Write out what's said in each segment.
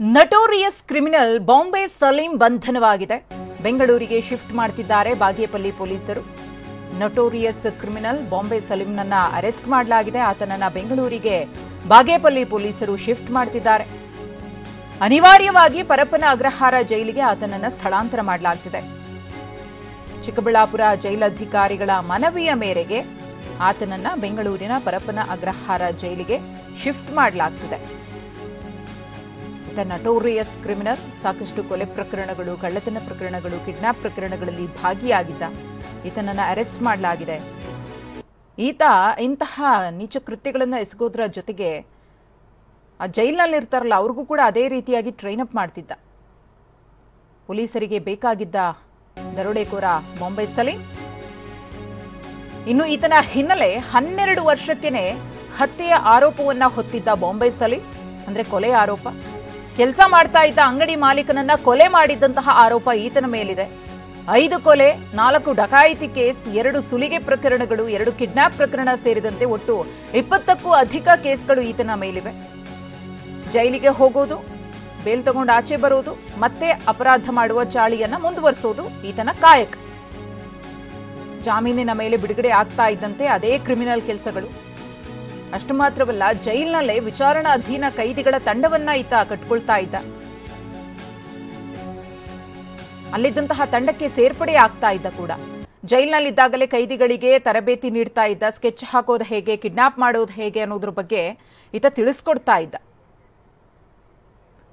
Notorious criminal Bombay Salim ಬಂಧನವಾಗಿದೆ. ಬೆಂಗಳೂರಿಗೆ shift ಮಾಡ್ತಿದ್ದಾರೆ ಬಾಗೇಪಲ್ಲಿ ಪೊಲೀಸರು. ನಟೋರಿಯಸ್ ಕ್ರಿಮಿನಲ್ ಬಾಂಬೆ ಸಲೀಂನನ್ನ ಅರೆಸ್ಟ್ ಮಾಡಲಾಗಿದೆ. ಆತನನ್ನ ಬೆಂಗಳೂರಿಗೆ ಬಾಗೇಪಲ್ಲಿ ಪೊಲೀಸರು ಶಿಫ್ಟ್ ಮಾಡ್ತಿದ್ದಾರೆ. ಅನಿವಾರ್ಯವಾಗಿ ಪರಪ್ಪನ ಅಗ್ರಹಾರ ಜೈಲಿಗೆ ಆತನನ್ನ ಸ್ಥಳಾಂತರ ಮಾಡಲಾಗುತ್ತಿದೆ. ಚಿಕ್ಕಬಳ್ಳಾಪುರ ಜೈಲಧಿಕಾರಿಗಳ ಮನವಿಯ ಮೇರೆಗೆ ಆತನನ್ನ ಬೆಂಗಳೂರಿನ ಪರಪ್ಪನ ಅಗ್ರಹಾರ ಜೈಲಿಗೆ ಶಿಫ್ಟ್ ಮಾಡಲಾಗುತ್ತಿದೆ. ನಟೋರಿಯಸ್ ಕ್ರಿಮಿನಲ್ ಸಾಕಷ್ಟು ಕೊಲೆ ಪ್ರಕರಣಗಳು, ಕಳ್ಳತನ ಪ್ರಕರಣಗಳು, ಕಿಡ್ನಾಪ್ ಪ್ರಕರಣಗಳಲ್ಲಿ ಭಾಗಿಯಾಗಿದ್ದ. ಈತನನ್ನ ಅರೆಸ್ಟ್ ಮಾಡಲಾಗಿದೆ. ಈತ ಇಂತಹ ನೀಚ ಕೃತ್ಯಗಳನ್ನು ಎಸಗೋದ್ರ ಜೊತೆಗೆ ಆ ಜೈಲಿನಲ್ಲಿರ್ತಾರಲ್ಲ ಅವ್ರಿಗೂ ಕೂಡ ಅದೇ ರೀತಿಯಾಗಿ ಟ್ರೈನ್ ಅಪ್ ಮಾಡ್ತಿದ್ದ. ಪೊಲೀಸರಿಗೆ ಬೇಕಾಗಿದ್ದ ದರೋಡೆಕೋರ ಬಾಂಬೆ ಸಲೀಂ. ಇನ್ನು ಈತನ ಹಿನ್ನೆಲೆ 12 ವರ್ಷಕ್ಕೇನೆ ಹತ್ಯೆಯ ಆರೋಪವನ್ನ ಹೊತ್ತಿದ್ದ ಬಾಂಬೆ ಸಲೀಂ, ಅಂದ್ರೆ ಕೊಲೆ ಆರೋಪ. ಕೆಲಸ ಮಾಡ್ತಾ ಇದ್ದ ಅಂಗಡಿ ಮಾಲೀಕನನ್ನ ಕೊಲೆ ಮಾಡಿದ್ದಂತಹ ಆರೋಪ ಈತನ ಮೇಲಿದೆ. 5 ಕೊಲೆ, 4 ಡಕಾಯಿತಿ ಕೇಸ್, 2 ಸುಲಿಗೆ ಪ್ರಕರಣಗಳು, 2 ಕಿಡ್ನಾಪ್ ಪ್ರಕರಣ ಸೇರಿದಂತೆ ಒಟ್ಟು 20ಕ್ಕೂ ಅಧಿಕ ಕೇಸ್ಗಳು ಈತನ ಮೇಲಿವೆ. ಜೈಲಿಗೆ ಹೋಗೋದು, ಬೇಲ್ ತಗೊಂಡು ಆಚೆ ಬರೋದು, ಮತ್ತೆ ಅಪರಾಧ ಮಾಡುವ ಚಾಳಿಯನ್ನ ಮುಂದುವರಿಸೋದು ಈತನ ಕಾಯಕ. ಜಾಮೀನಿನ ಮೇಲೆ ಬಿಡುಗಡೆ ಆಗ್ತಾ ಇದ್ದಂತೆ ಅದೇ ಕ್ರಿಮಿನಲ್ ಕೆಲಸಗಳು. ಅಷ್ಟು ಮಾತ್ರವಲ್ಲ, ಜೈಲಿನಲ್ಲೇ ವಿಚಾರಣಾಧೀನ ಕೈದಿಗಳ ತಂಡವನ್ನ ಈತ ಕಟ್ಕೊಳ್ತಾ ಇದ್ದ. ಅಲ್ಲಿದ್ದಂತಹ ತಂಡಕ್ಕೆ ಸೇರ್ಪಡೆ ಆಗ್ತಾ ಇದ್ದ ಕೂಡ. ಜೈಲಿನಲ್ಲಿದ್ದಾಗಲೇ ಕೈದಿಗಳಿಗೆ ತರಬೇತಿ ನೀಡ್ತಾ ಇದ್ದ. ಸ್ಕೆಚ್ ಹಾಕೋದು ಹೇಗೆ, ಕಿಡ್ನಾಪ್ ಮಾಡೋದು ಹೇಗೆ ಅನ್ನೋದ್ರ ಬಗ್ಗೆ ಈತ ತಿಳಿಸ್ಕೊಡ್ತಾ ಇದ್ದ.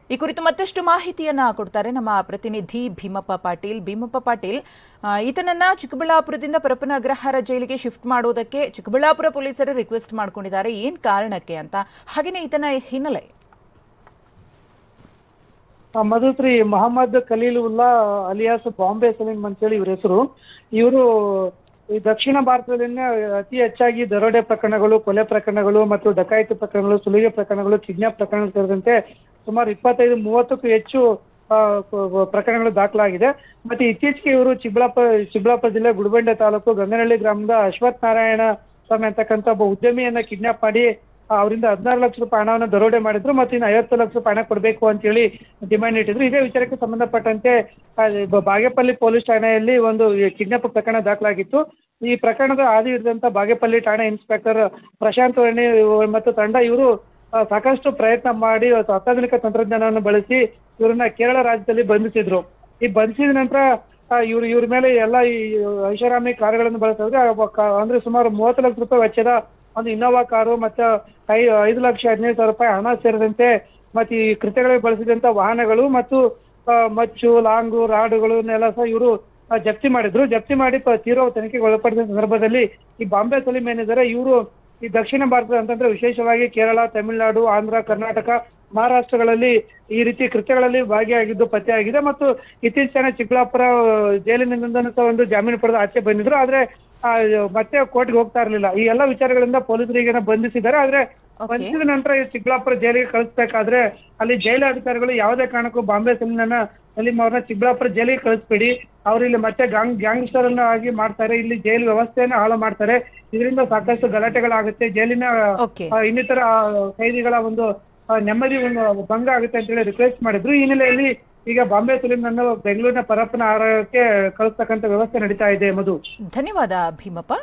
ಈ ಕುರಿತು ಮತ್ತಷ್ಟು ಮಾಹಿತಿಯನ್ನ ಕೊಡ್ತಾರೆ ನಮ್ಮ ಪ್ರತಿನಿಧಿ ಭೀಮಪ್ಪ ಪಾಟೀಲ್. ಭೀಮಪ್ಪ ಪಾಟೀಲ್, ಈತನನ್ನ ಚಿಕ್ಕಬಳ್ಳಾಪುರದಿಂದ ಪರಪ್ಪನ ಅಗ್ರಹಾರ ಜೈಲಿಗೆ ಶಿಫ್ಟ್ ಮಾಡೋದಕ್ಕೆ ಚಿಕ್ಕಬಳ್ಳಾಪುರ ಪೊಲೀಸರು ರಿಕ್ವೆಸ್ಟ್ ಮಾಡ್ಕೊಂಡಿದ್ದಾರೆ. ಏನ್ ಕಾರಣಕ್ಕೆ ಅಂತ, ಹಾಗೇನೆ ಈತನ ಹಿನ್ನೆಲೆ? ಮಧುಶ್ರೀ ಮೊಹಮ್ಮದ್ ಖಲೀಲುಲ್ಲಾ ಅಲಿಯಾಸ್ ಬಾಂಬೆ ಸಲೀಂ ಅಂತೇಳಿ ಇವ್ರ ಹೆಸರು. ಇವರು ಈ ದಕ್ಷಿಣ ಭಾರತದಲ್ಲಿನ ಅತಿ ಹೆಚ್ಚಾಗಿ ದರೋಡೆ ಪ್ರಕರಣಗಳು, ಕೊಲೆ ಪ್ರಕರಣಗಳು ಮತ್ತು ಡಕಾಯಿತಿ ಪ್ರಕರಣಗಳು, ಸುಲಿಗೆ ಪ್ರಕರಣಗಳು, ಕಿಡ್ನಾಪ್ ಪ್ರಕರಣಗಳು ಸೇರಿದಂತೆ ಸುಮಾರು 25-30ಕ್ಕೂ ಹೆಚ್ಚು ಪ್ರಕರಣಗಳು ದಾಖಲಾಗಿದೆ. ಮತ್ತೆ ಇತ್ತೀಚೆಗೆ ಇವರು ಚಿಕ್ಕಬಳ್ಳಾಪುರ ಜಿಲ್ಲೆ ಗುಡಿಬಂಡೆ ತಾಲೂಕು ಗಂಗನಹಳ್ಳಿ ಗ್ರಾಮದ ಅಶ್ವಥ್ ನಾರಾಯಣ ಸ್ವಾಮಿ ಅಂತಕ್ಕಂಥ ಒಬ್ಬ ಉದ್ಯಮಿಯನ್ನ ಕಿಡ್ನಾಪ್ ಮಾಡಿ ಅವರಿಂದ 16 ಲಕ್ಷ ರೂಪಾಯಿ ಹಣವನ್ನು ದರೋಡೆ ಮಾಡಿದ್ರು. ಮತ್ತೆ ಇನ್ನು 50 ಲಕ್ಷ ರೂಪಾಯಿ ಹಣ ಕೊಡಬೇಕು ಅಂತ ಹೇಳಿ ಡಿಮ್ಯಾಂಡ್ ಇಟ್ಟಿದ್ರು. ಇದೇ ವಿಚಾರಕ್ಕೆ ಸಂಬಂಧಪಟ್ಟಂತೆ ಬಾಗೇಪಲ್ಲಿ ಪೊಲೀಸ್ ಠಾಣೆಯಲ್ಲಿ ಒಂದು ಕಿಡ್ನಾಪ್ ಪ್ರಕರಣ ದಾಖಲಾಗಿತ್ತು. ಈ ಪ್ರಕರಣದ ಆದಿ ಹಿಡಿದಂತ ಬಾಗೇಪಲ್ಲಿ ಠಾಣೆ ಇನ್ಸ್ಪೆಕ್ಟರ್ ಪ್ರಶಾಂತ್ ವರ್ಣಿ ಮತ್ತು ತಂಡ ಇವರು ಸಾಕಷ್ಟು ಪ್ರಯತ್ನ ಮಾಡಿ ಅತ್ಯಾಧುನಿಕ ತಂತ್ರಜ್ಞಾನವನ್ನು ಬಳಸಿ ಇವರನ್ನ ಕೇರಳ ರಾಜ್ಯದಲ್ಲಿ ಬಂಧಿಸಿದ್ರು. ಈ ಬಂಧಿಸಿದ ನಂತರ ಇವ್ರ ಮೇಲೆ ಎಲ್ಲ ಈ ಐಷಾರಾಮಿ ಕಾರುಗಳನ್ನು ಬಳಸಿದ್ರೆ ಅಂದ್ರೆ ಸುಮಾರು 30 ಲಕ್ಷ ರೂಪಾಯಿ ವೆಚ್ಚದ ಒಂದು ಇನ್ನೋವಾ ಕಾರು ಮತ್ತೆ 5,15,000 ರೂಪಾಯಿ ಹಣ ಸೇರಿದಂತೆ ಮತ್ತೆ ಈ ಕೃತ್ಯಗಳಿಗೆ ಬಳಸಿದಂತ ವಾಹನಗಳು ಮತ್ತು ಮಚ್ಚು, ಲಾಂಗು, ರಾಡುಗಳನ್ನೆಲ್ಲ ಸಹ ಇವರು ಜಪ್ತಿ ಮಾಡಿದ್ರು. ಜಪ್ತಿ ಮಾಡಿ ತೀವ್ರ ತನಿಖೆಗೆ ಒಳಪಡಿಸಿದ ಸಂದರ್ಭದಲ್ಲಿ ಈ ಬಾಂಬೆ ಸಲೀಂ ಏನಿದ್ದಾರೆ ಇವರು ಈ ದಕ್ಷಿಣ ಭಾರತದ ಅಂತಂದ್ರೆ ವಿಶೇಷವಾಗಿ ಕೇರಳ, ತಮಿಳುನಾಡು, ಆಂಧ್ರ, ಕರ್ನಾಟಕ, ಮಹಾರಾಷ್ಟ್ರಗಳಲ್ಲಿ ಈ ರೀತಿ ಕೃತ್ಯಗಳಲ್ಲಿ ಭಾಗಿಯಾಗಿದ್ದು ಪತ್ತೆಯಾಗಿದೆ. ಮತ್ತು ಇತ್ತೀಚೆಗೆ ಚಿಕ್ಕಬಳ್ಳಾಪುರ ಜೈಲಿನಿಂದ ಸಹ ಒಂದು ಜಾಮೀನು ಪಡೆದು ಆಚೆ ಬಂದಿದ್ರು. ಆದ್ರೆ ಮತ್ತೆ ಕೋರ್ಟ್ಗೆ ಹೋಗ್ತಾ ಇರಲಿಲ್ಲ. ಈ ಎಲ್ಲಾ ವಿಚಾರಗಳಿಂದ ಪೊಲೀಸರಿಗೆ ಬಂಧಿಸಿದ್ದಾರೆ. ಆದ್ರೆ ಬಂಧಿಸಿದ ನಂತರ ಈ ಚಿಕ್ಕಬಳ್ಳಾಪುರ ಜೈಲಿಗೆ ಕಳಿಸ್ಬೇಕಾದ್ರೆ ಅಲ್ಲಿ ಜೈಲಾಧಿಕಾರಿಗಳು ಯಾವುದೇ ಕಾರಣಕ್ಕೂ ಬಾಂಬೆ ಸಲೀಂ ಅವ್ರನ್ನ ಚಿಕ್ಕಬಳ್ಳಾಪುರ ಜೈಲಿಗೆ ಕಳಿಸ್ಬೇಡಿ, ಅವ್ರು ಇಲ್ಲಿ ಮತ್ತೆ ಗ್ಯಾಂಗ್ಸ್ಟರ್ ಅನ್ನ ಆಗಿ ಮಾಡ್ತಾರೆ, ಇಲ್ಲಿ ಜೈಲು ವ್ಯವಸ್ಥೆಯನ್ನ ಹಾಳು ಮಾಡ್ತಾರೆ, ಇದರಿಂದ ಸಾಕಷ್ಟು ಗಲಾಟೆಗಳಾಗುತ್ತೆ, ಜೈಲಿನ ಇನ್ನಿತರ ಕೈದಿಗಳ ಒಂದು ನೆಮ್ಮದಿ ಒಂದು ಭಂಗ ಆಗುತ್ತೆ ಅಂತ ಹೇಳಿ ರಿಕ್ವೆಸ್ಟ್ ಮಾಡಿದ್ರು. ಈ ಹಿನ್ನೆಲೆಯಲ್ಲಿ ಈಗ ಬಾಂಬೆ ಸಲೀಂನನ್ನು ಬೆಂಗಳೂರಿನ ಪರಪ್ಪನ ಆಹಾರಕ್ಕೆ ಕಳಿಸ್ತಕ್ಕಂಥ ವ್ಯವಸ್ಥೆ ನಡೀತಾ ಇದೆ. ಮಧು, ಧನ್ಯವಾದ ಭೀಮಪ್ಪ.